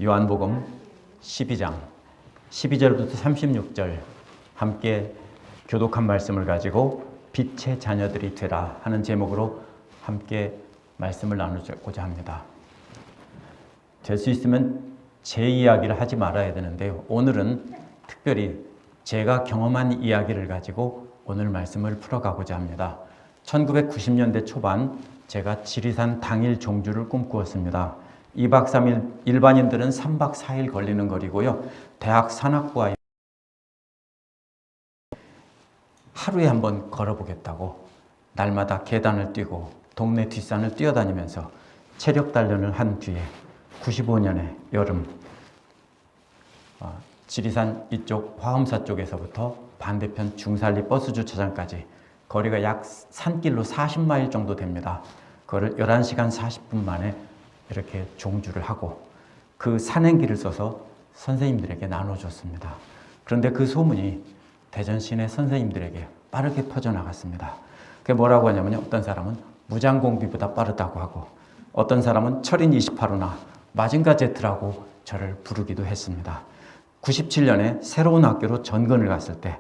요한복음 12장 12절부터 36절 함께 교독한 말씀을 가지고 빛의 자녀들이 되라 하는 제목으로 함께 말씀을 나누고자 합니다. 될 수 있으면 제 이야기를 하지 말아야 되는데요. 오늘은 특별히 제가 경험한 이야기를 가지고 오늘 말씀을 풀어가고자 합니다. 1990년대 초반 제가 지리산 당일 종주를 꿈꾸었습니다. 2박 3일, 일반인들은 3박 4일 걸리는 거리고요. 대학 산악부와 하루에 한번 걸어보겠다고 날마다 계단을 뛰고 동네 뒷산을 뛰어다니면서 체력 단련을 한 뒤에 95년의 여름 지리산 이쪽 화엄사 쪽에서부터 반대편 중산리 버스 주차장까지 거리가 약 산길로 40마일 정도 됩니다. 그거를 11시간 40분 만에 이렇게 종주를 하고 그 산행기를 써서 선생님들에게 나눠줬습니다. 그런데 그 소문이 대전 시내 선생님들에게 빠르게 퍼져나갔습니다. 그게 뭐라고 하냐면요. 어떤 사람은 무장공비보다 빠르다고 하고 어떤 사람은 철인 28호나 마징가 제트라고 저를 부르기도 했습니다. 97년에 새로운 학교로 전건을 갔을 때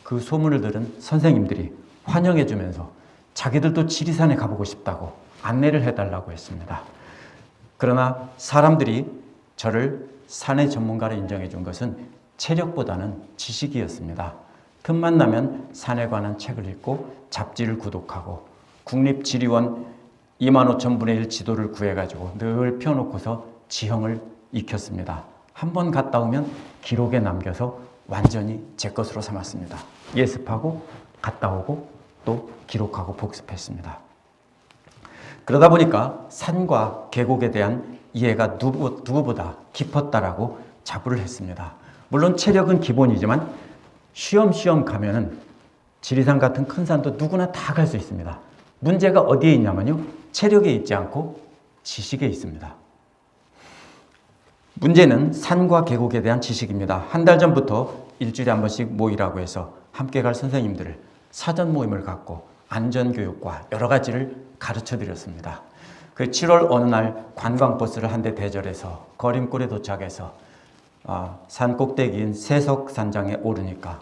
그 소문을 들은 선생님들이 환영해 주면서 자기들도 지리산에 가보고 싶다고 안내를 해달라고 했습니다. 그러나 사람들이 저를 산의 전문가로 인정해 준 것은 체력보다는 지식이었습니다. 틈만 나면 산에 관한 책을 읽고 잡지를 구독하고 국립지리원 25,000분의 1 지도를 구해가지고 늘 펴놓고서 지형을 익혔습니다. 한 번 갔다 오면 기록에 남겨서 완전히 제 것으로 삼았습니다. 예습하고 갔다 오고 또 기록하고 복습했습니다. 그러다 보니까 산과 계곡에 대한 이해가 누구보다 깊었다라고 자부를 했습니다. 물론 체력은 기본이지만 쉬엄쉬엄 가면은 지리산 같은 큰 산도 누구나 다 갈 수 있습니다. 문제가 어디에 있냐면요. 체력에 있지 않고 지식에 있습니다. 문제는 산과 계곡에 대한 지식입니다. 한 달 전부터 일주일에 한 번씩 모이라고 해서 함께 갈 선생님들을 사전 모임을 갖고 안전교육과 여러 가지를 가르쳐 드렸습니다. 그 7월 어느 날 관광버스를 한 대 대절해서 거림골에 도착해서 산 꼭대기인 세석산장에 오르니까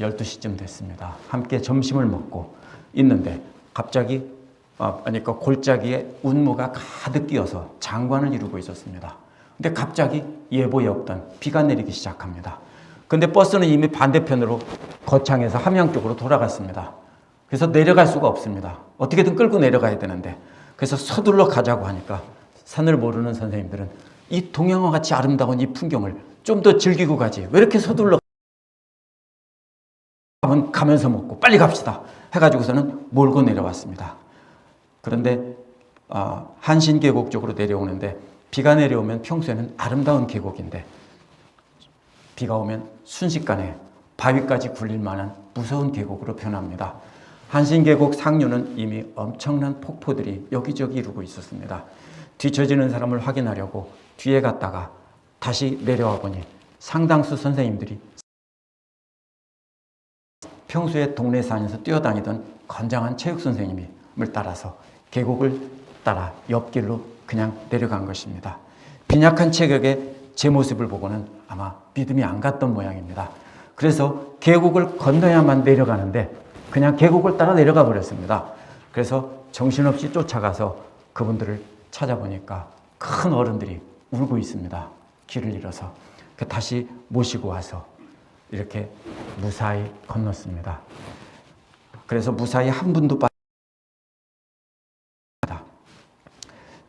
12시쯤 됐습니다. 함께 점심을 먹고 있는데 갑자기 그러니까 골짜기에 운무가 가득 끼어서 장관을 이루고 있었습니다. 근데 갑자기 예보에 없던 비가 내리기 시작합니다. 근데 버스는 이미 반대편으로 거창에서 함양 쪽으로 돌아갔습니다. 그래서 내려갈 수가 없습니다. 어떻게든 끌고 내려가야 되는데 그래서 서둘러 가자고 하니까 산을 모르는 선생님들은 이 동양화 같이 아름다운 이 풍경을 좀 더 즐기고 가지 왜 이렇게 서둘러 가면서 먹고 빨리 갑시다 해가지고서는 몰고 내려왔습니다. 그런데 한신계곡 쪽으로 내려오는데 비가 내려오면 평소에는 아름다운 계곡인데 비가 오면 순식간에 바위까지 굴릴 만한 무서운 계곡으로 변합니다. 한신계곡 상류는 이미 엄청난 폭포들이 여기저기 이루고 있었습니다. 뒤처지는 사람을 확인하려고 뒤에 갔다가 다시 내려와 보니 상당수 선생님들이 평소에 동네 산에서 뛰어다니던 건장한 체육 선생님을 따라서 계곡을 따라 옆길로 그냥 내려간 것입니다. 빈약한 체격의 제 모습을 보고는 아마 믿음이 안 갔던 모양입니다. 그래서 계곡을 건너야만 내려가는데 그냥 계곡을 따라 내려가 버렸습니다. 그래서 정신없이 쫓아가서 그분들을 찾아보니까 큰 어른들이 울고 있습니다. 길을 잃어서. 다시 모시고 와서 이렇게 무사히 건넜습니다. 그래서 무사히 한 분도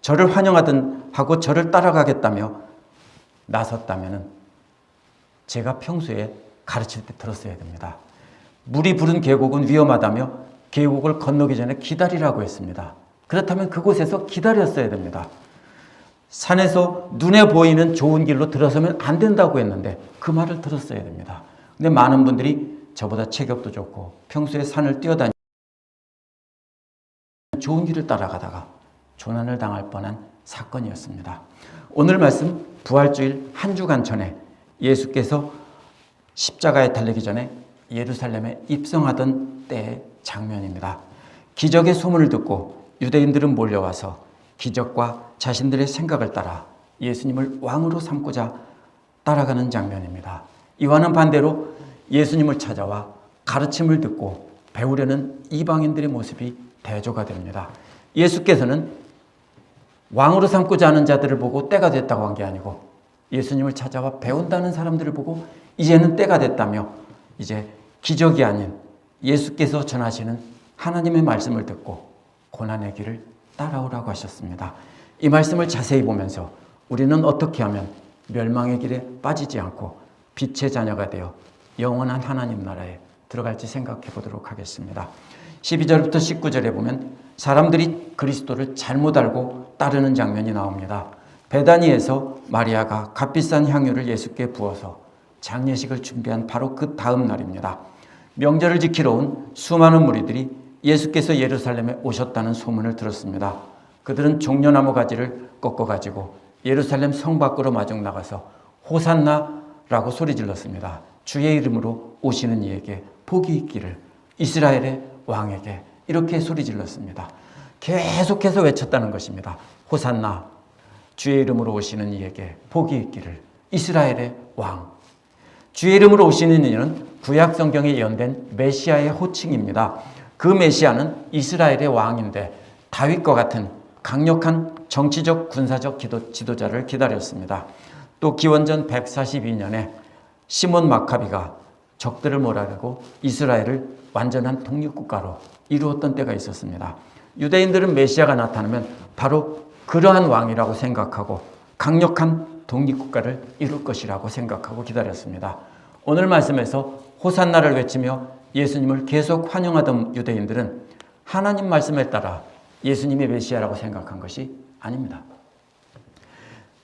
저를 환영하든 하고 저를 따라가겠다며 나섰다면 제가 평소에 가르칠 때 들었어야 됩니다. 물이 부른 계곡은 위험하다며 계곡을 건너기 전에 기다리라고 했습니다. 그렇다면 그곳에서 기다렸어야 됩니다. 산에서 눈에 보이는 좋은 길로 들어서면 안 된다고 했는데 그 말을 들었어야 됩니다. 근데 많은 분들이 저보다 체격도 좋고 평소에 산을 뛰어다니는 좋은 길을 따라가다가 조난을 당할 뻔한 사건이었습니다. 오늘 말씀 부활주일 한 주간 전에 예수께서 십자가에 달리기 전에 예루살렘에 입성하던 때의 장면입니다. 기적의 소문을 듣고 유대인들은 몰려와서 기적과 자신들의 생각을 따라 예수님을 왕으로 삼고자 따라가는 장면입니다. 이와는 반대로 예수님을 찾아와 가르침을 듣고 배우려는 이방인들의 모습이 대조가 됩니다. 예수께서는 왕으로 삼고자 하는 자들을 보고 때가 됐다고 한 게 아니고 예수님을 찾아와 배운다는 사람들을 보고 이제는 때가 됐다며 이제 기적이 아닌 예수께서 전하시는 하나님의 말씀을 듣고 고난의 길을 따라오라고 하셨습니다. 이 말씀을 자세히 보면서 우리는 어떻게 하면 멸망의 길에 빠지지 않고 빛의 자녀가 되어 영원한 하나님 나라에 들어갈지 생각해 보도록 하겠습니다. 12절부터 19절에 보면 사람들이 그리스도를 잘못 알고 따르는 장면이 나옵니다. 베다니에서 마리아가 값비싼 향유를 예수께 부어서 장례식을 준비한 바로 그 다음 날입니다. 명절을 지키러 온 수많은 무리들이 예수께서 예루살렘에 오셨다는 소문을 들었습니다. 그들은 종려나무 가지를 꺾어가지고 예루살렘 성 밖으로 마중 나가서 호산나라고 소리 질렀습니다. 주의 이름으로 오시는 이에게 복이 있기를, 이스라엘의 왕에게, 이렇게 소리 질렀습니다. 계속해서 외쳤다는 것입니다. 호산나, 주의 이름으로 오시는 이에게 복이 있기를, 이스라엘의 왕. 주의 이름으로 오시는 이는 구약 성경에 예언된 메시아의 호칭입니다. 그 메시아는 이스라엘의 왕인데 다윗과 같은 강력한 정치적 군사적 지도자를 기다렸습니다. 또 기원전 142년에 시몬 마카비가 적들을 몰아내고 이스라엘을 완전한 독립국가로 이루었던 때가 있었습니다. 유대인들은 메시아가 나타나면 바로 그러한 왕이라고 생각하고 강력한 독립국가를 이룰 것이라고 생각하고 기다렸습니다. 오늘 말씀에서 호산나를 외치며 예수님을 계속 환영하던 유대인들은 하나님 말씀에 따라 예수님의 메시아라고 생각한 것이 아닙니다.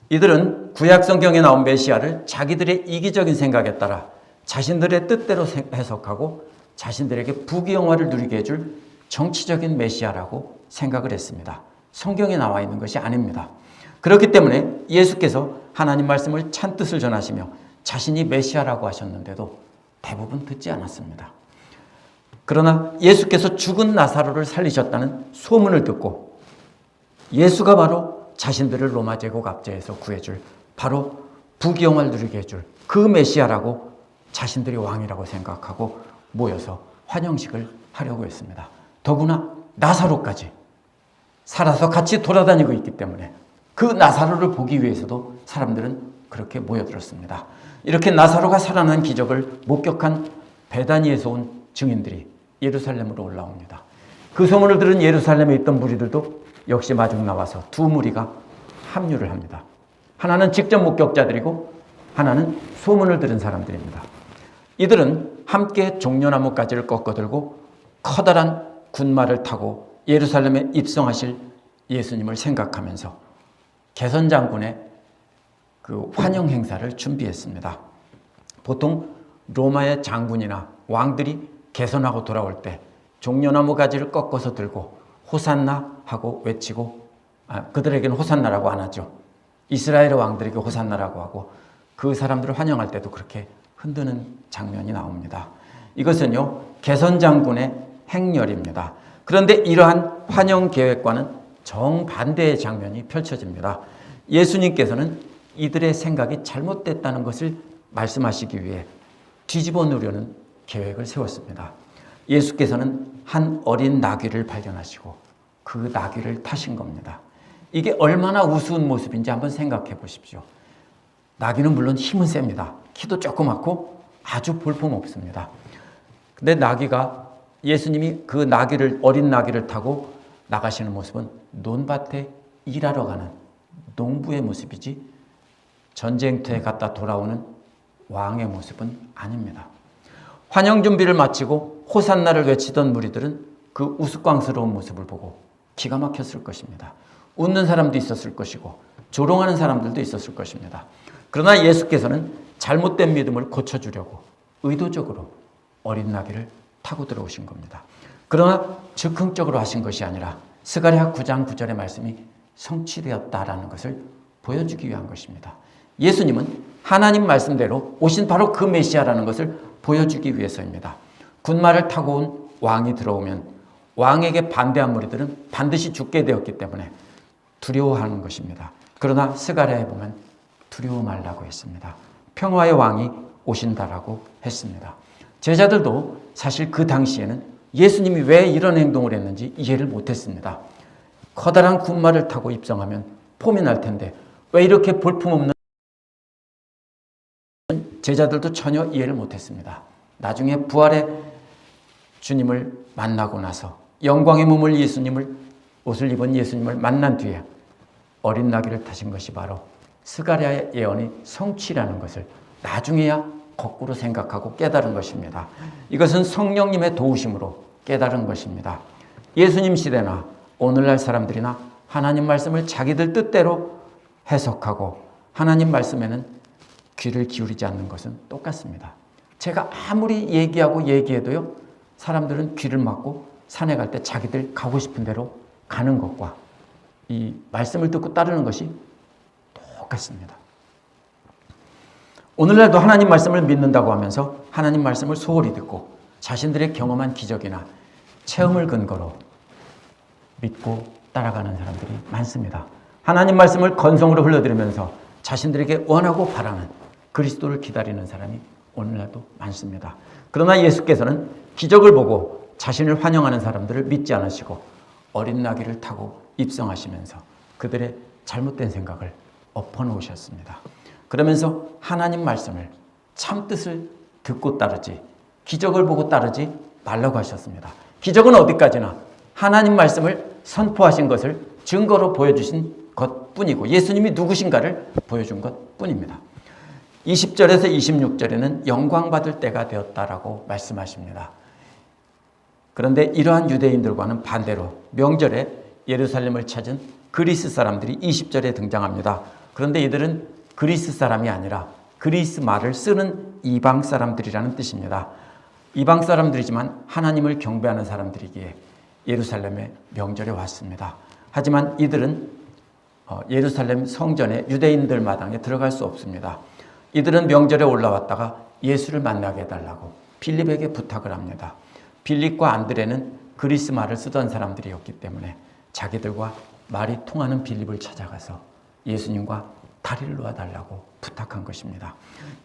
이들은 구약 성경에 나온 메시아를 자기들의 이기적인 생각에 따라 자신들의 뜻대로 해석하고 자신들에게 부귀영화를 누리게 해줄 정치적인 메시아라고 생각을 했습니다. 성경에 나와 있는 것이 아닙니다. 그렇기 때문에 예수께서 하나님 말씀을 찬뜻을 전하시며 자신이 메시아라고 하셨는데도 대부분 듣지 않았습니다. 그러나 예수께서 죽은 나사로를 살리셨다는 소문을 듣고 예수가 바로 자신들을 로마 제국 압제에서 구해줄, 바로 부귀영화를 누리게 해줄 그 메시아라고 자신들이 왕이라고 생각하고 모여서 환영식을 하려고 했습니다. 더구나 나사로까지 살아서 같이 돌아다니고 있기 때문에 그 나사로를 보기 위해서도 사람들은 그렇게 모여들었습니다. 이렇게 나사로가 살아난 기적을 목격한 베다니에서 온 증인들이 예루살렘으로 올라옵니다. 그 소문을 들은 예루살렘에 있던 무리들도 역시 마중 나와서 두 무리가 합류를 합니다. 하나는 직접 목격자들이고 하나는 소문을 들은 사람들입니다. 이들은 함께 종려나무 가지를 꺾어들고 커다란 군마를 타고 예루살렘에 입성하실 예수님을 생각하면서 개선장군의 그 환영 행사를 준비했습니다. 보통 로마의 장군이나 왕들이 개선하고 돌아올 때 종려나무 가지를 꺾어서 들고 호산나 하고 외치고, 그들에게는 호산나라고 안 하죠. 이스라엘의 왕들에게 호산나라고 하고 그 사람들을 환영할 때도 그렇게 흔드는 장면이 나옵니다. 이것은요, 개선장군의 행렬입니다. 그런데 이러한 환영 계획과는 정반대의 장면이 펼쳐집니다. 예수님께서는 이들의 생각이 잘못됐다는 것을 말씀하시기 위해 뒤집어 놓으려는 계획을 세웠습니다. 예수께서는 한 어린 나귀를 발견하시고 그 나귀를 타신 겁니다. 이게 얼마나 우스운 모습인지 한번 생각해 보십시오. 나귀는 물론 힘은 셉니다. 키도 조그맣고 아주 볼품없습니다. 근데 나귀가, 예수님이 그 나귀를, 어린 나귀를 타고 나가시는 모습은 논밭에 일하러 가는 농부의 모습이지 전쟁터에 갔다 돌아오는 왕의 모습은 아닙니다. 환영 준비를 마치고 호산나를 외치던 무리들은 그 우스꽝스러운 모습을 보고 기가 막혔을 것입니다. 웃는 사람도 있었을 것이고 조롱하는 사람들도 있었을 것입니다. 그러나 예수께서는 잘못된 믿음을 고쳐주려고 의도적으로 어린 나귀를 타고 들어오신 겁니다. 그러나 즉흥적으로 하신 것이 아니라 스가랴 9장 9절의 말씀이 성취되었다라는 것을 보여주기 위한 것입니다. 예수님은 하나님 말씀대로 오신 바로 그 메시아라는 것을 보여주기 위해서입니다. 군마를 타고 온 왕이 들어오면 왕에게 반대한 무리들은 반드시 죽게 되었기 때문에 두려워하는 것입니다. 그러나 스가랴에 보면 두려워 말라고 했습니다. 평화의 왕이 오신다라고 했습니다. 제자들도 사실 그 당시에는 예수님이 왜 이런 행동을 했는지 이해를 못했습니다. 커다란 군마를 타고 입성하면 폼이 날 텐데 왜 이렇게 볼품없는, 제자들도 전혀 이해를 못했습니다. 나중에 부활의 주님을 만나고 나서 영광의 몸을 옷을 입은 예수님을 만난 뒤에 어린 나귀를 타신 것이 바로 스가랴의 예언이 성취라는 것을 나중에야 거꾸로 생각하고 깨달은 것입니다. 이것은 성령님의 도우심으로 깨달은 것입니다. 예수님 시대나 오늘날 사람들이나 하나님 말씀을 자기들 뜻대로 해석하고 하나님 말씀에는 귀를 기울이지 않는 것은 똑같습니다. 제가 아무리 얘기해도요, 사람들은 귀를 막고 산에 갈 때 자기들 가고 싶은 대로 가는 것과 이 말씀을 듣고 따르는 것이 똑같습니다. 오늘날도 하나님 말씀을 믿는다고 하면서 하나님 말씀을 소홀히 듣고 자신들의 경험한 기적이나 체험을 근거로 믿고 따라가는 사람들이 많습니다. 하나님 말씀을 건성으로 흘려들으면서 자신들에게 원하고 바라는 그리스도를 기다리는 사람이 오늘날도 많습니다. 그러나 예수께서는 기적을 보고 자신을 환영하는 사람들을 믿지 않으시고 어린 나귀를 타고 입성하시면서 그들의 잘못된 생각을 엎어놓으셨습니다. 그러면서 하나님 말씀을 참뜻을 듣고 따르지 기적을 보고 따르지 말라고 하셨습니다. 기적은 어디까지나 하나님 말씀을 선포하신 것을 증거로 보여주신 것뿐이고 예수님이 누구신가를 보여준 것뿐입니다. 20절에서 26절에는 영광받을 때가 되었다라고 말씀하십니다. 그런데 이러한 유대인들과는 반대로 명절에 예루살렘을 찾은 그리스 사람들이 20절에 등장합니다. 그런데 이들은 그리스 사람이 아니라 그리스 말을 쓰는 이방 사람들이라는 뜻입니다. 이방 사람들이지만 하나님을 경배하는 사람들이기에 예루살렘의 명절에 왔습니다. 하지만 이들은 예루살렘 성전에 유대인들 마당에 들어갈 수 없습니다. 이들은 명절에 올라왔다가 예수를 만나게 해달라고 빌립에게 부탁을 합니다. 빌립과 안드레는 그리스 말을 쓰던 사람들이었기 때문에 자기들과 말이 통하는 빌립을 찾아가서 예수님과 다리를 놓아달라고 부탁한 것입니다.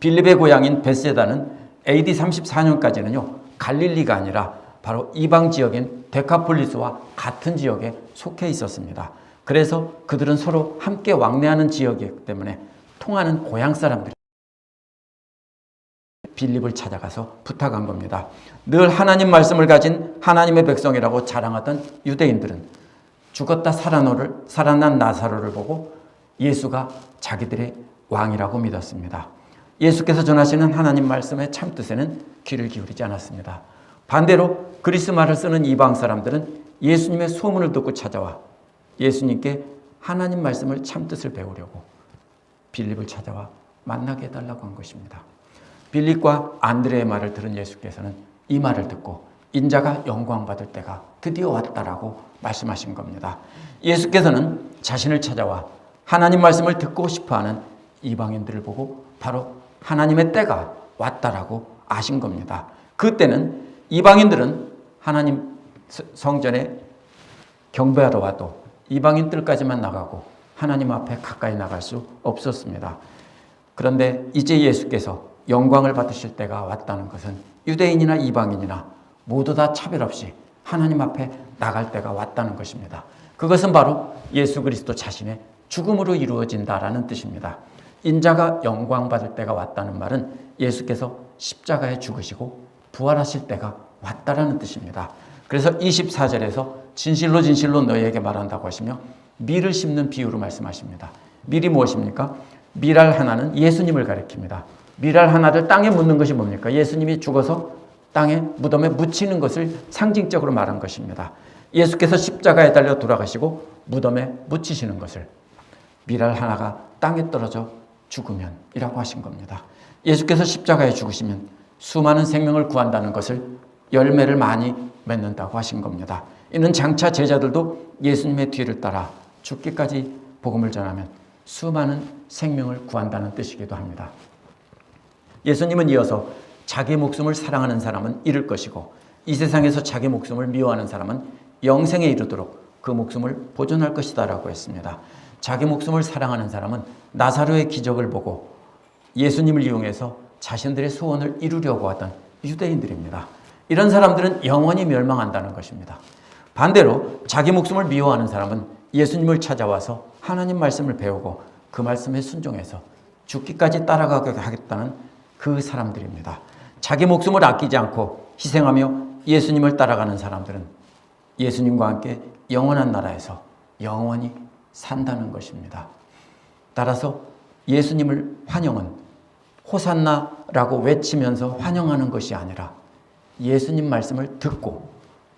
빌립의 고향인 벳세다는 AD 34년까지는요 갈릴리가 아니라 바로 이방 지역인 데카폴리스와 같은 지역에 속해 있었습니다. 그래서 그들은 서로 함께 왕래하는 지역이기 때문에 통하는 고향 사람들이 빌립을 찾아가서 부탁한 겁니다. 늘 하나님 말씀을 가진 하나님의 백성이라고 자랑하던 유대인들은 죽었다 살아난 나사로를 보고 예수가 자기들의 왕이라고 믿었습니다. 예수께서 전하시는 하나님 말씀의 참뜻에는 귀를 기울이지 않았습니다. 반대로 그리스 말을 쓰는 이방 사람들은 예수님의 소문을 듣고 찾아와 예수님께 하나님 말씀을 참뜻을 배우려고 빌립을 찾아와 만나게 해달라고 한 것입니다. 빌립과 안드레의 말을 들은 예수께서는 이 말을 듣고 인자가 영광받을 때가 드디어 왔다라고 말씀하신 겁니다. 예수께서는 자신을 찾아와 하나님 말씀을 듣고 싶어하는 이방인들을 보고 바로 하나님의 때가 왔다라고 아신 겁니다. 그때는 이방인들은 하나님 성전에 경배하러 와도 이방인 뜰까지만 나가고 하나님 앞에 가까이 나갈 수 없었습니다. 그런데 이제 예수께서 영광을 받으실 때가 왔다는 것은 유대인이나 이방인이나 모두 다 차별 없이 하나님 앞에 나갈 때가 왔다는 것입니다. 그것은 바로 예수 그리스도 자신의 죽음으로 이루어진다라는 뜻입니다. 인자가 영광받을 때가 왔다는 말은 예수께서 십자가에 죽으시고 부활하실 때가 왔다라는 뜻입니다. 그래서 24절에서 진실로 진실로 너희에게 말한다고 하시며 밀을 심는 비유로 말씀하십니다. 밀이 무엇입니까? 밀알 하나는 예수님을 가리킵니다. 밀알 하나를 땅에 묻는 것이 뭡니까? 예수님이 죽어서 땅에 무덤에 묻히는 것을 상징적으로 말한 것입니다. 예수께서 십자가에 달려 돌아가시고 무덤에 묻히시는 것을 밀알 하나가 땅에 떨어져 죽으면이라고 하신 겁니다. 예수께서 십자가에 죽으시면 수많은 생명을 구한다는 것을 열매를 많이 맺는다고 하신 겁니다. 이는 장차 제자들도 예수님의 뒤를 따라 죽기까지 복음을 전하면 수많은 생명을 구한다는 뜻이기도 합니다. 예수님은 이어서 자기 목숨을 사랑하는 사람은 잃을 것이고 이 세상에서 자기 목숨을 미워하는 사람은 영생에 이르도록 그 목숨을 보존할 것이다 라고 했습니다. 자기 목숨을 사랑하는 사람은 나사로의 기적을 보고 예수님을 이용해서 자신들의 소원을 이루려고 하던 유대인들입니다. 이런 사람들은 영원히 멸망한다는 것입니다. 반대로 자기 목숨을 미워하는 사람은 예수님을 찾아와서 하나님 말씀을 배우고 그 말씀에 순종해서 죽기까지 따라가게 하겠다는 그 사람들입니다. 자기 목숨을 아끼지 않고 희생하며 예수님을 따라가는 사람들은 예수님과 함께 영원한 나라에서 영원히 산다는 것입니다. 따라서 예수님을 환영은 호산나라고 외치면서 환영하는 것이 아니라 예수님 말씀을 듣고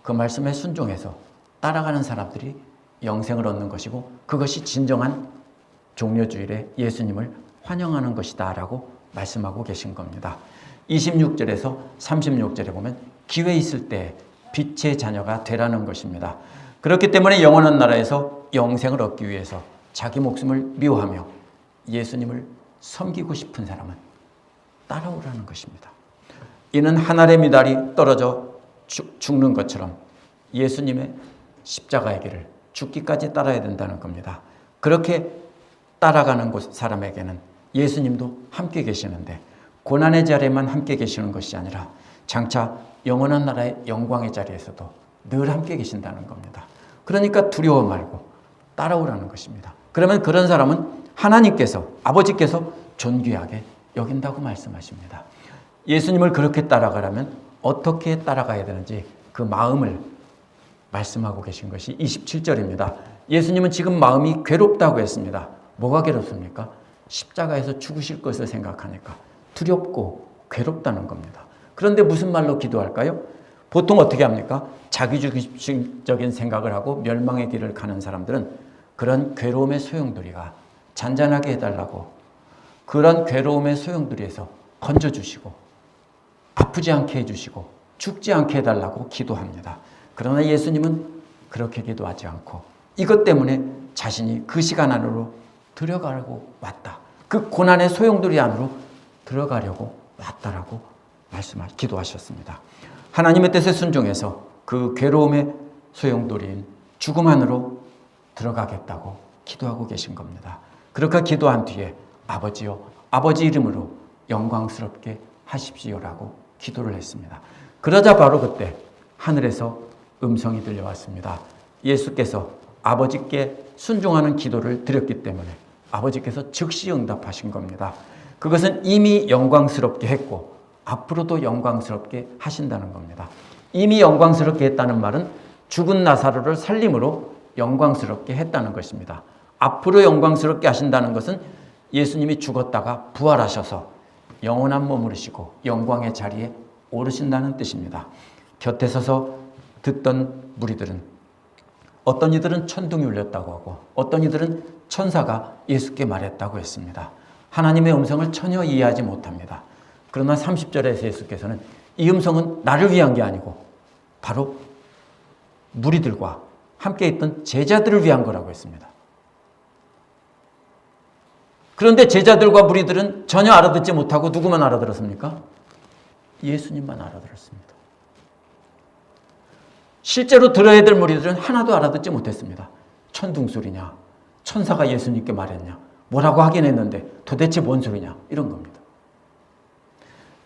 그 말씀에 순종해서 따라가는 사람들이 영생을 얻는 것이고 그것이 진정한 종려주일에 예수님을 환영하는 것이다 라고 말씀하고 계신 겁니다. 26절에서 36절에 보면 기회 있을 때 빛의 자녀가 되라는 것입니다. 그렇기 때문에 영원한 나라에서 영생을 얻기 위해서 자기 목숨을 미워하며 예수님을 섬기고 싶은 사람은 따라오라는 것입니다. 이는 한 알의 미달이 떨어져 죽는 것처럼 예수님의 십자가의 길을 죽기까지 따라야 된다는 겁니다. 그렇게 따라가는 사람에게는 예수님도 함께 계시는데 고난의 자리에만 함께 계시는 것이 아니라 장차 영원한 나라의 영광의 자리에서도 늘 함께 계신다는 겁니다. 그러니까 두려워 말고 따라오라는 것입니다. 그러면 그런 사람은 하나님께서 아버지께서 존귀하게 여긴다고 말씀하십니다. 예수님을 그렇게 따라가려면 어떻게 따라가야 되는지 그 마음을 말씀하고 계신 것이 27절입니다. 예수님은 지금 마음이 괴롭다고 했습니다. 뭐가 괴롭습니까? 십자가에서 죽으실 것을 생각하니까 두렵고 괴롭다는 겁니다. 그런데 무슨 말로 기도할까요? 보통 어떻게 합니까? 자기중심적인 생각을 하고 멸망의 길을 가는 사람들은 그런 괴로움의 소용돌이가 잔잔하게 해달라고 그런 괴로움의 소용돌이에서 건져주시고 아프지 않게 해주시고 죽지 않게 해달라고 기도합니다. 그러나 예수님은 그렇게 기도하지 않고 이것 때문에 자신이 그 시간 안으로 들어가려고 왔다. 그 고난의 소용돌이 안으로 들어가려고 왔다라고 기도하셨습니다. 하나님의 뜻에 순종해서 그 괴로움의 소용돌이인 죽음 안으로 들어가겠다고 기도하고 계신 겁니다. 그렇게 기도한 뒤에 아버지요, 아버지 이름으로 영광스럽게 하십시오라고 기도를 했습니다. 그러자 바로 그때 하늘에서 음성이 들려왔습니다. 예수께서 아버지께 순종하는 기도를 드렸기 때문에 아버지께서 즉시 응답하신 겁니다. 그것은 이미 영광스럽게 했고 앞으로도 영광스럽게 하신다는 겁니다. 이미 영광스럽게 했다는 말은 죽은 나사로를 살림으로 영광스럽게 했다는 것입니다. 앞으로 영광스럽게 하신다는 것은 예수님이 죽었다가 부활하셔서 영원한 몸으로시고 영광의 자리에 오르신다는 뜻입니다. 곁에 서서 듣던 무리들은 어떤 이들은 천둥이 울렸다고 하고 어떤 이들은 천사가 예수께 말했다고 했습니다. 하나님의 음성을 전혀 이해하지 못합니다. 그러나 30절에서 예수께서는 이 음성은 나를 위한 게 아니고 바로 무리들과 함께 있던 제자들을 위한 거라고 했습니다. 그런데 제자들과 무리들은 전혀 알아듣지 못하고 누구만 알아들었습니까? 예수님만 알아들었습니다. 실제로 들어야 될 무리들은 하나도 알아듣지 못했습니다. 천둥소리냐? 천사가 예수님께 말했냐? 뭐라고 하긴 했는데 도대체 뭔 소리냐? 이런 겁니다.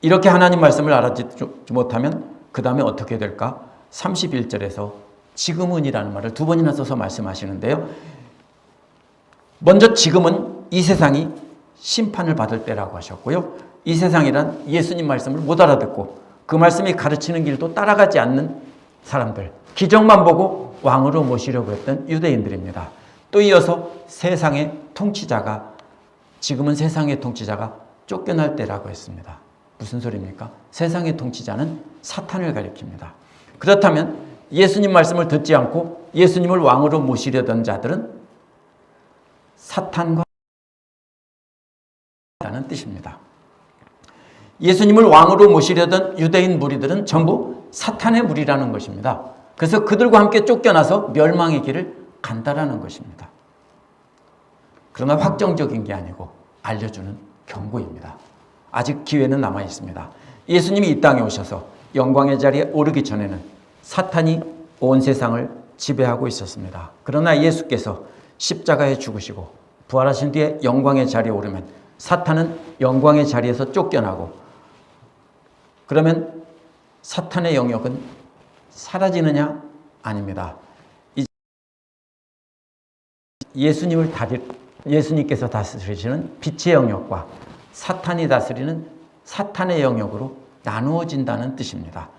이렇게 하나님 말씀을 알아듣지 못하면 그 다음에 어떻게 될까? 31절에서 지금은이라는 말을 두 번이나 써서 말씀하시는데요. 먼저 지금은 이 세상이 심판을 받을 때라고 하셨고요. 이 세상이란 예수님 말씀을 못 알아듣고 그 말씀이 가르치는 길도 따라가지 않는 사람들, 기적만 보고 왕으로 모시려고 했던 유대인들입니다. 또 이어서 세상의 통치자가 지금은 세상의 통치자가 쫓겨날 때라고 했습니다. 무슨 소리입니까? 세상의 통치자는 사탄을 가리킵니다. 그렇다면 예수님 말씀을 듣지 않고 예수님을 왕으로 모시려던 자들은 사탄과 라는 뜻입니다. 예수님을 왕으로 모시려던 유대인 무리들은 전부 사탄의 무리라는 것입니다. 그래서 그들과 함께 쫓겨나서 멸망의 길을 간다라는 것입니다. 그러나 확정적인 게 아니고 알려주는 경고입니다. 아직 기회는 남아 있습니다. 예수님이 이 땅에 오셔서 영광의 자리에 오르기 전에는 사탄이 온 세상을 지배하고 있었습니다. 그러나 예수께서 십자가에 죽으시고 부활하신 뒤에 영광의 자리에 오르면 사탄은 영광의 자리에서 쫓겨나고, 그러면 사탄의 영역은 사라지느냐? 아닙니다. 예수님께서 다스리시는 빛의 영역과 사탄이 다스리는 사탄의 영역으로 나누어진다는 뜻입니다.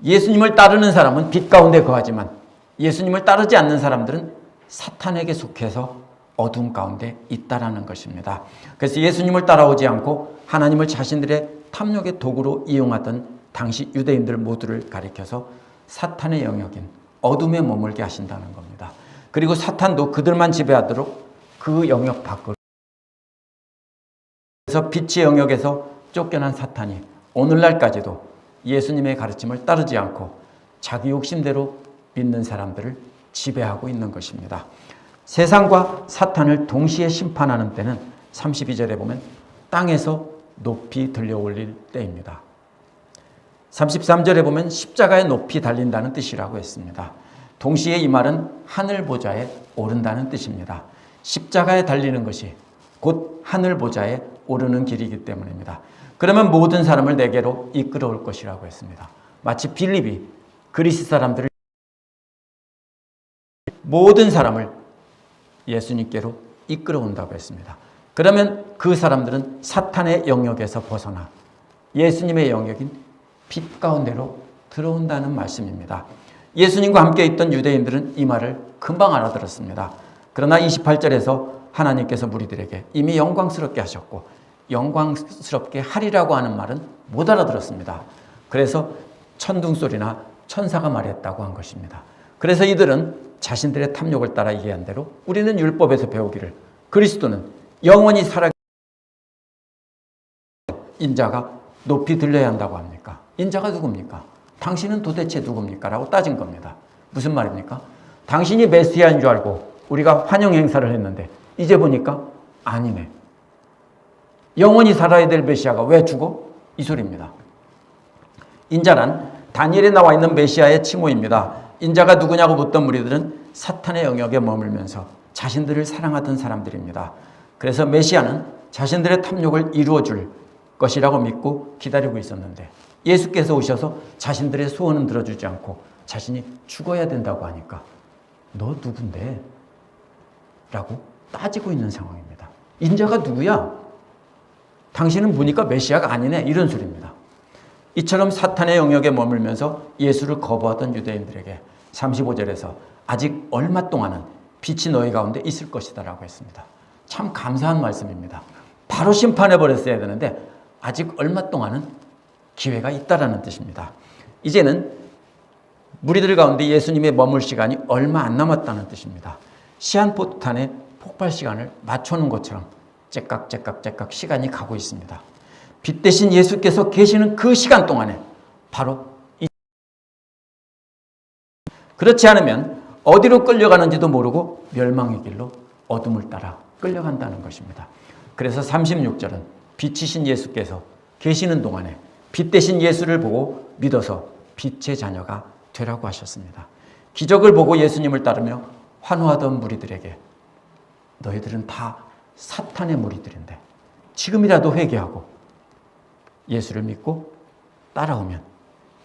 예수님을 따르는 사람은 빛 가운데 거하지만 예수님을 따르지 않는 사람들은 사탄에게 속해서 어둠 가운데 있다라는 것입니다. 그래서 예수님을 따라오지 않고 하나님을 자신들의 탐욕의 도구로 이용하던 당시 유대인들 모두를 가리켜서 사탄의 영역인 어둠에 머물게 하신다는 겁니다. 그리고 사탄도 그들만 지배하도록 그 영역 밖으로, 그래서 빛의 영역에서 쫓겨난 사탄이 오늘날까지도 예수님의 가르침을 따르지 않고 자기 욕심대로 믿는 사람들을 지배하고 있는 것입니다. 세상과 사탄을 동시에 심판하는 때는 32절에 보면 땅에서 높이 들려 올릴 때입니다. 33절에 보면 십자가에 높이 달린다는 뜻이라고 했습니다. 동시에 이 말은 하늘 보좌에 오른다는 뜻입니다. 십자가에 달리는 것이 곧 하늘 보좌에 오르는 길이기 때문입니다. 그러면 모든 사람을 내게로 이끌어올 것이라고 했습니다. 마치 빌립이 그리스 사람들을, 모든 사람을 예수님께로 이끌어온다고 했습니다. 그러면 그 사람들은 사탄의 영역에서 벗어나 예수님의 영역인 빛 가운데로 들어온다는 말씀입니다. 예수님과 함께 있던 유대인들은 이 말을 금방 알아들었습니다. 그러나 28절에서 하나님께서 무리들에게 이미 영광스럽게 하셨고 영광스럽게 하리라고 하는 말은 못 알아들었습니다. 그래서 천둥소리나 천사가 말했다고 한 것입니다. 그래서 이들은 자신들의 탐욕을 따라 이해한 대로 우리는 율법에서 배우기를 그리스도는 영원히 살아 인자가 높이 들려야 한다고 합니까? 인자가 누굽니까? 당신은 도대체 누굽니까? 라고 따진 겁니다. 무슨 말입니까? 당신이 메시아인 줄 알고 우리가 환영 행사를 했는데 이제 보니까 아니네. 영원히 살아야 될 메시아가 왜 죽어? 이 소리입니다. 인자란 다니엘에 나와 있는 메시아의 칭호입니다. 인자가 누구냐고 묻던 무리들은 사탄의 영역에 머물면서 자신들을 사랑하던 사람들입니다. 그래서 메시아는 자신들의 탐욕을 이루어줄 것이라고 믿고 기다리고 있었는데 예수께서 오셔서 자신들의 소원은 들어주지 않고 자신이 죽어야 된다고 하니까 너 누군데? 라고 따지고 있는 상황입니다. 인자가 누구야? 당신은 보니까 메시아가 아니네. 이런 소리입니다. 이처럼 사탄의 영역에 머물면서 예수를 거부하던 유대인들에게 35절에서 아직 얼마 동안은 빛이 너희 가운데 있을 것이다 라고 했습니다. 참 감사한 말씀입니다. 바로 심판해버렸어야 되는데 아직 얼마 동안은 기회가 있다라는 뜻입니다. 이제는 무리들 가운데 예수님의 머물 시간이 얼마 안 남았다는 뜻입니다. 시한포탄의 폭발 시간을 맞춰놓은 것처럼 째깍째깍째깍 시간이 가고 있습니다. 빛 대신 예수께서 계시는 그 시간 동안에 바로 그렇지 않으면 어디로 끌려가는지도 모르고 멸망의 길로 어둠을 따라 끌려간다는 것입니다. 그래서 36절은 빛이신 예수께서 계시는 동안에 빛 대신 예수를 보고 믿어서 빛의 자녀가 되라고 하셨습니다. 기적을 보고 예수님을 따르며 환호하던 무리들에게 너희들은 다 사탄의 무리들인데 지금이라도 회개하고 예수를 믿고 따라오면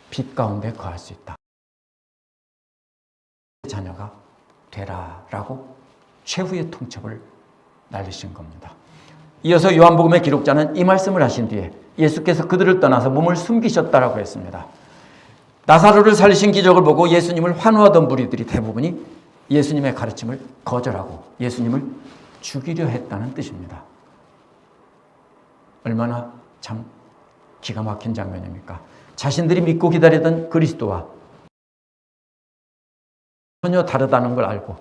빛 가운데 거할 수 있다. 자녀가 되라라고 최후의 통첩을 날리신 겁니다. 이어서 요한복음의 기록자는 이 말씀을 하신 뒤에 예수께서 그들을 떠나서 몸을 숨기셨다라고 했습니다. 나사로를 살리신 기적을 보고 예수님을 환호하던 무리들이 대부분이 예수님의 가르침을 거절하고 예수님을 죽이려 했다는 뜻입니다. 얼마나 참 기가 막힌 장면입니까? 자신들이 믿고 기다리던 그리스도와 전혀 다르다는 걸 알고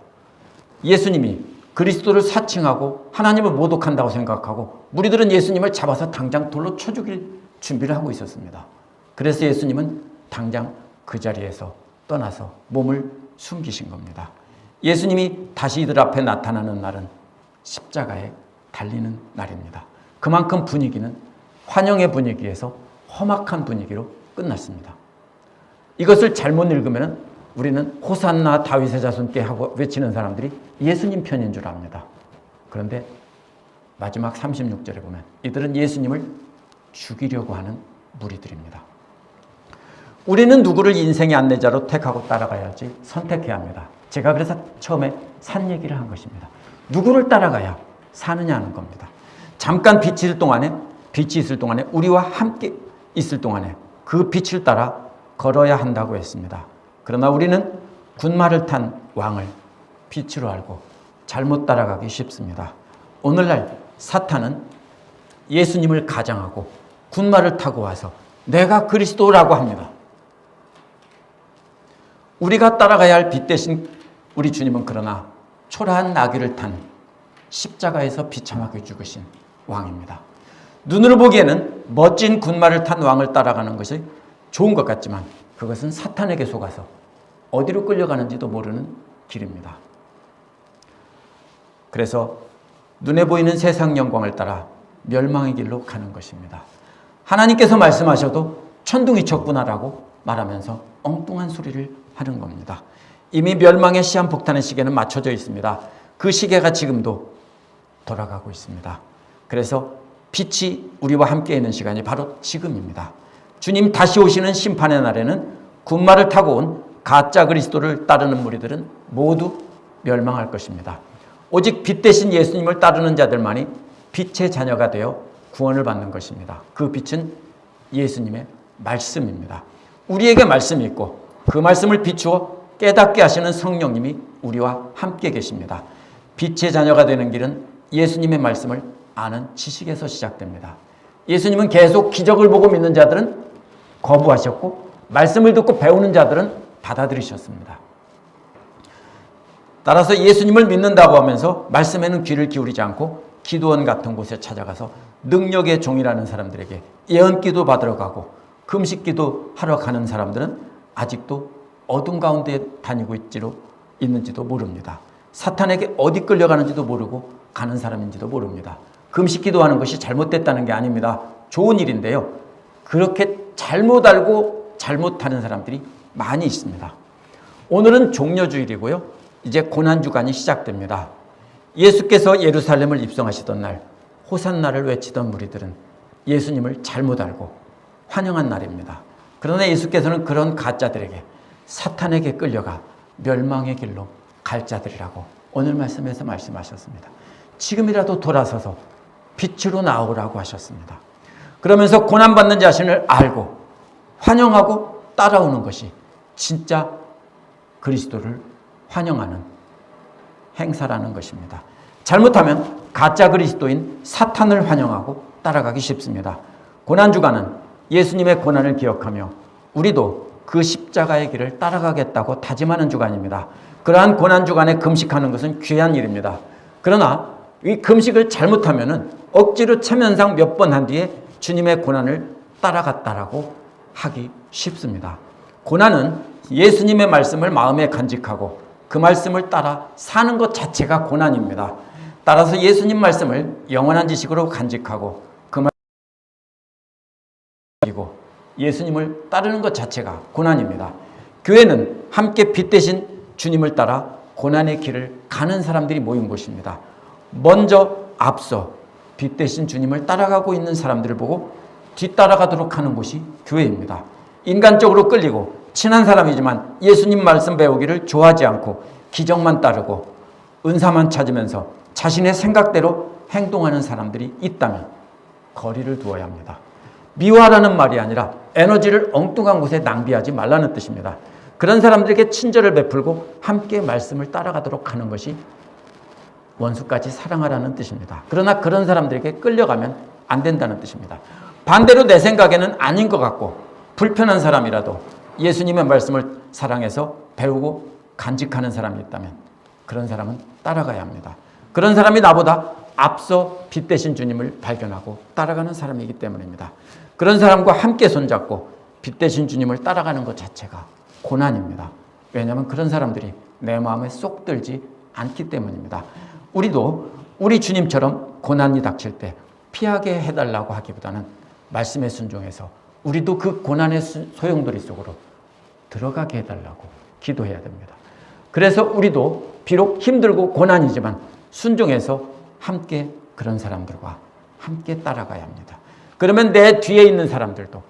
예수님이 그리스도를 사칭하고 하나님을 모독한다고 생각하고 무리들은 예수님을 잡아서 당장 돌로 쳐 죽일 준비를 하고 있었습니다. 그래서 예수님은 당장 그 자리에서 떠나서 몸을 숨기신 겁니다. 예수님이 다시 이들 앞에 나타나는 날은 십자가에 달리는 날입니다. 그만큼 분위기는 환영의 분위기에서 험악한 분위기로 끝났습니다. 이것을 잘못 읽으면 우리는 호산나 다윗의 자손께 하고 외치는 사람들이 예수님 편인 줄 압니다. 그런데 마지막 36절에 보면 이들은 예수님을 죽이려고 하는 무리들입니다. 우리는 누구를 인생의 안내자로 택하고 따라가야 할지 선택해야 합니다. 제가 그래서 처음에 산 얘기를 한 것입니다. 누구를 따라가야 사느냐 하는 겁니다. 잠깐 빛이 있을 동안에 우리와 함께 있을 동안에 그 빛을 따라 걸어야 한다고 했습니다. 그러나 우리는 군마를 탄 왕을 빛으로 알고 잘못 따라가기 쉽습니다. 오늘날 사탄은 예수님을 가장하고 군마를 타고 와서 내가 그리스도라고 합니다. 우리가 따라가야 할 빛 대신 우리 주님은 그러나 초라한 나귀를 탄 십자가에서 비참하게 죽으신 왕입니다. 눈으로 보기에는 멋진 군마를 탄 왕을 따라가는 것이 좋은 것 같지만 그것은 사탄에게 속아서 어디로 끌려가는지도 모르는 길입니다. 그래서 눈에 보이는 세상 영광을 따라 멸망의 길로 가는 것입니다. 하나님께서 말씀하셔도 천둥이 쳤구나라고 말하면서 엉뚱한 소리를 하는 겁니다. 이미 멸망의 시한폭탄의 시계는 맞춰져 있습니다. 그 시계가 지금도 돌아가고 있습니다. 그래서 빛이 우리와 함께 있는 시간이 바로 지금입니다. 주님 다시 오시는 심판의 날에는 군마를 타고 온 가짜 그리스도를 따르는 무리들은 모두 멸망할 것입니다. 오직 빛 대신 예수님을 따르는 자들만이 빛의 자녀가 되어 구원을 받는 것입니다. 그 빛은 예수님의 말씀입니다. 우리에게 말씀이 있고 그 말씀을 비추어 깨닫게 하시는 성령님이 우리와 함께 계십니다. 빛의 자녀가 되는 길은 예수님의 말씀을 아는 지식에서 시작됩니다. 예수님은 계속 기적을 보고 믿는 자들은 거부하셨고 말씀을 듣고 배우는 자들은 받아들이셨습니다. 따라서 예수님을 믿는다고 하면서 말씀에는 귀를 기울이지 않고 기도원 같은 곳에 찾아가서 능력의 종이라는 사람들에게 예언기도 받으러 가고 금식기도 하러 가는 사람들은 아직도 어둠 가운데 다니고 있는지도 모릅니다. 사탄에게 어디 끌려가는지도 모르고 가는 사람인지도 모릅니다. 금식기도 하는 것이 잘못됐다는 게 아닙니다. 좋은 일인데요. 그렇게 잘못 알고 잘못하는 사람들이 많이 있습니다. 오늘은 종려주일이고요. 이제 고난주간이 시작됩니다. 예수께서 예루살렘을 입성하시던 날 호산나를 외치던 무리들은 예수님을 잘못 알고 환영한 날입니다. 그러나 예수께서는 그런 가짜들에게 사탄에게 끌려가 멸망의 길로 갈 자들이라고 오늘 말씀에서 말씀하셨습니다. 지금이라도 돌아서서 빛으로 나오라고 하셨습니다. 그러면서 고난받는 자신을 알고 환영하고 따라오는 것이 진짜 그리스도를 환영하는 행사라는 것입니다. 잘못하면 가짜 그리스도인 사탄을 환영하고 따라가기 쉽습니다. 고난주간은 예수님의 고난을 기억하며 우리도 그 십자가의 길을 따라가겠다고 다짐하는 주간입니다. 그러한 고난주간에 금식하는 것은 귀한 일입니다. 그러나 이 금식을 잘못하면 억지로 체면상 몇 번 한 뒤에 주님의 고난을 따라갔다라고 하기 쉽습니다. 고난은 예수님의 말씀을 마음에 간직하고 그 말씀을 따라 사는 것 자체가 고난입니다. 따라서 예수님 말씀을 영원한 지식으로 간직하고 그 말씀을 예수님을 따르는 것 자체가 고난입니다. 교회는 함께 빛 대신 주님을 따라 고난의 길을 가는 사람들이 모인 곳입니다. 먼저 앞서 빛 대신 주님을 따라가고 있는 사람들을 보고 뒤따라가도록 하는 곳이 교회입니다. 인간적으로 끌리고 친한 사람이지만 예수님 말씀 배우기를 좋아하지 않고 기적만 따르고 은사만 찾으면서 자신의 생각대로 행동하는 사람들이 있다면 거리를 두어야 합니다. 미워하라는 말이 아니라 에너지를 엉뚱한 곳에 낭비하지 말라는 뜻입니다. 그런 사람들에게 친절을 베풀고 함께 말씀을 따라가도록 하는 것이 원수까지 사랑하라는 뜻입니다. 그러나 그런 사람들에게 끌려가면 안 된다는 뜻입니다. 반대로 내 생각에는 아닌 것 같고 불편한 사람이라도 예수님의 말씀을 사랑해서 배우고 간직하는 사람이 있다면 그런 사람은 따라가야 합니다. 그런 사람이 나보다 앞서 빛 대신 주님을 발견하고 따라가는 사람이기 때문입니다. 그런 사람과 함께 손잡고 빛 대신 주님을 따라가는 것 자체가 고난입니다. 왜냐하면 그런 사람들이 내 마음에 쏙 들지 않기 때문입니다. 우리도 우리 주님처럼 고난이 닥칠 때 피하게 해달라고 하기보다는 말씀에 순종해서 우리도 그 고난의 소용돌이 속으로 들어가게 해달라고 기도해야 됩니다. 그래서 우리도 비록 힘들고 고난이지만 순종해서 함께 그런 사람들과 함께 따라가야 합니다. 그러면 내 뒤에 있는 사람들도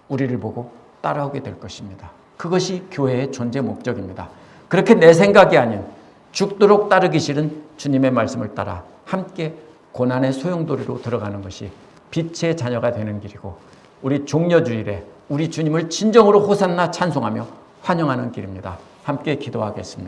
우리를 보고 따라오게 될 것입니다. 그것이 교회의 존재 목적입니다. 그렇게 내 생각이 아닌 죽도록 따르기 싫은 주님의 말씀을 따라 함께 고난의 소용돌이로 들어가는 것이 빛의 자녀가 되는 길이고 우리 종려주일에 우리 주님을 진정으로 호산나 찬송하며 환영하는 길입니다. 함께 기도하겠습니다.